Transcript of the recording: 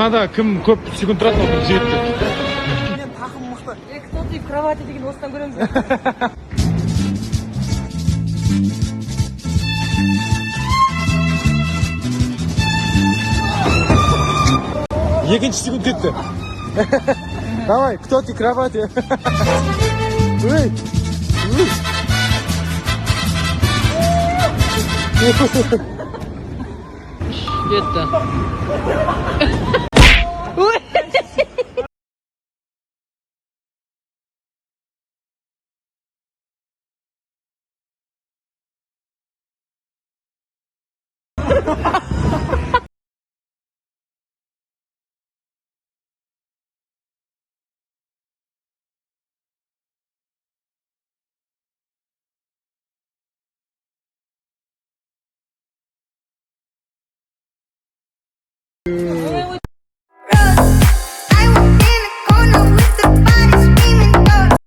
жаңада кім көп секунд тұрады ол жігіт. Мен тақым мықты. Кто ты в кровати деген осыдан көреміз. Екінші секунд кетті. Давай, кто ты в кровати? Ой. Где-то.